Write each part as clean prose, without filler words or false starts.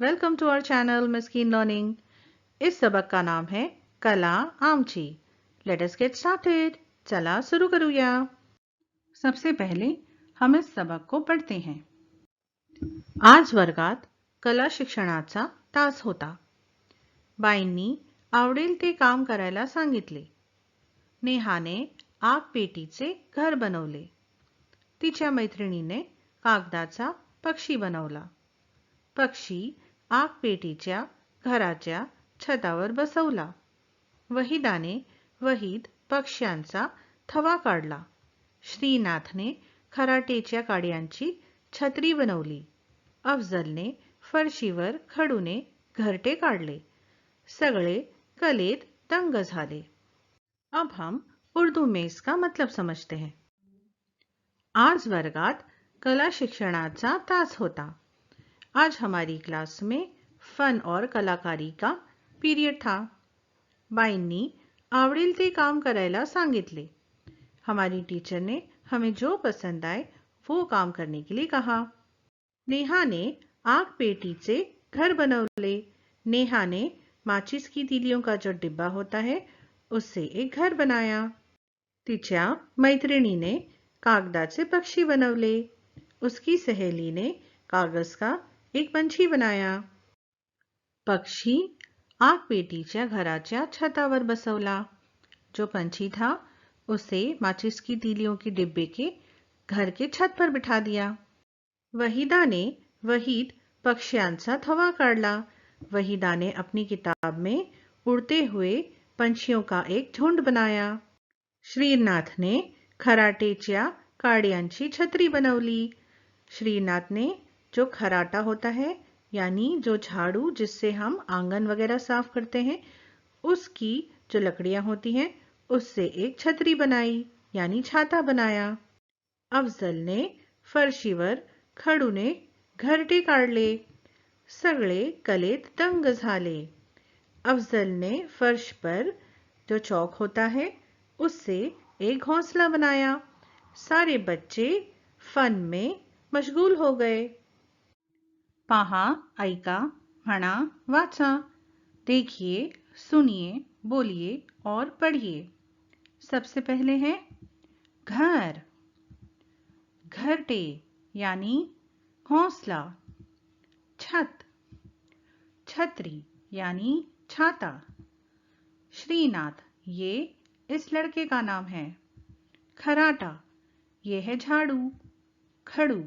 Welcome to our channel Miskeen learning. इस सबक का नाम है कला आमची। Let us get started. चला सुरू करूया। सबसे पहले हम इस सबक को पढ़ते हैं। आज वर्गात कला शिक्षणाचा तास होता। बाईंनी आवडेल ते काम करायला सांगितले। नेहाने आग पेटीचे घर बनवले। तिच्या मैत्रिणीने कागदाचा पक्षी बनवला। पक्षी आग पेटीच्या घराच्या छतावर बसवला। वहिदाने वहीत पक्ष्यांचा थवा काढला। श्रीनाथने खराटेच्या काड्यांची छत्री बनवली। अफजलने फरशीवर खडूने घरटे काढले। सगळे कलेत दंग झाले। अब हम उर्दू में इसका मतलब समझते हैं। आज वर्गात कला शिक्षणाचा तास होता। आज हमारी क्लास में फन और कलाकारी का पीरियड था। बाईंनी आवडेल ते काम करायला सांगितले। हमारी टीचर ने हमें जो पसंद आए वो काम करने के लिए कहा। नेहा ने आग पेटीचे घर बनवले। नेहा ने माचिस की तीलियों का जो डिब्बा होता है उससे एक घर बनाया। तिच्या मैत्रिणीने कागदाचे पक्षी बनवले। उसकी सहेली ने कागज का एक पंछी बनाया। पक्षी आग पेटीच्या घराच्या छतावर बसवला। जो पंछी था उसे माचिस की तीलियों के डिब्बे के घर के छत पर बिठा दिया। वहीदा ने वहीत पक्ष्यांचा थवा काढला। वहीदा ने अपनी किताब में उड़ते हुए पंछियों का एक झुंड बनाया। श्रीनाथ ने खराटेच्या काड्यांची छत्री बनवली। श्रीनाथ ने जो खराटा होता है यानी जो झाड़ू जिससे हम आंगन वगैरह साफ करते हैं उसकी जो लकड़ियां होती हैं उससे एक छतरी बनाई यानी छाता बनाया। अफजल ने फरशीवर खडूने घरटे काढले। सगळे कलेत दंग झाले। अफजल ने फर्श पर जो चौक होता है उससे एक घोंसला बनाया। सारे बच्चे फन में मशगूल हो गए। पहा, ऐका, म्हणा, वाचा। देखिए, सुनिए, बोलिए और पढ़िए। सबसे पहले है घर। घरटे यानी घोंसला। छत, छतरी यानी छाता। श्रीनाथ ये इस लड़के का नाम है। खराटा ये है झाड़ू। खड़ू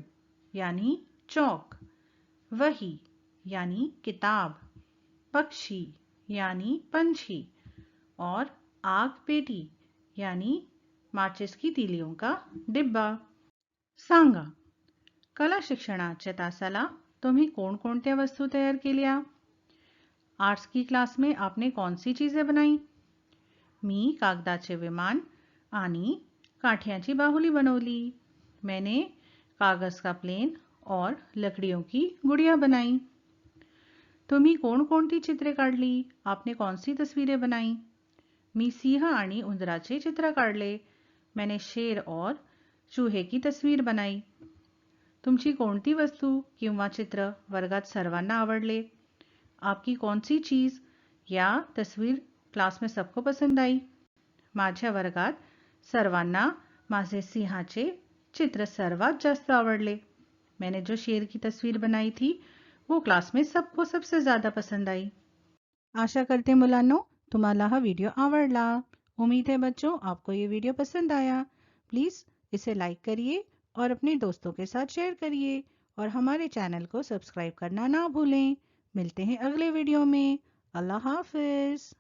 यानी चौक। वही यानी किताब। पक्षी यानी पंछी और आग पेटी यानी माचिस की तीलियों का डिब्बा। सांगा, कला शिक्षणाच्या तासाला तुम्ही कोणकोणत्या वस्तू तयार केल्या? आर्ट्स की क्लास में आपने कौन सी चीजें बनाई? मी कागदाचे विमान आणि काठ्याची बाहुली बनवली। मैंने कागज का प्लेन और लकड़ियों की गुड़िया बनाई। तुम्ही कोणकोणती चित्रे काढली? आपने कौन सी तस्वीरें बनाई? मी सिंह आणि उंदराचे चित्र काढले। मैंने शेर और चूहे की तस्वीर बनाई। तुमची कोणती वस्तू किंवा चित्र वर्गात सर्वांना आवडले? आपकी कौन सी चीज या तस्वीर क्लास में सबको पसंद आई? माझ्या वर्गात सर्वांना माझे सिंहाचे चित्र सर्वात जास्त आवडले। मैंने जो शेर की तस्वीर बनाई थी वो क्लास में सबको सबसे ज़्यादा पसंद आई। आशा करते मुलांनो तुम्हाला हा व्हिडिओ आवडला। उम्मीद है बच्चों आपको ये वीडियो पसंद आया। प्लीज़ इसे लाइक करिए और अपने दोस्तों के साथ शेयर करिए और हमारे चैनल को सब्सक्राइब करना ना भूलें। मिलते हैं अगले वीडियो में। अल्लाह हाफिज़।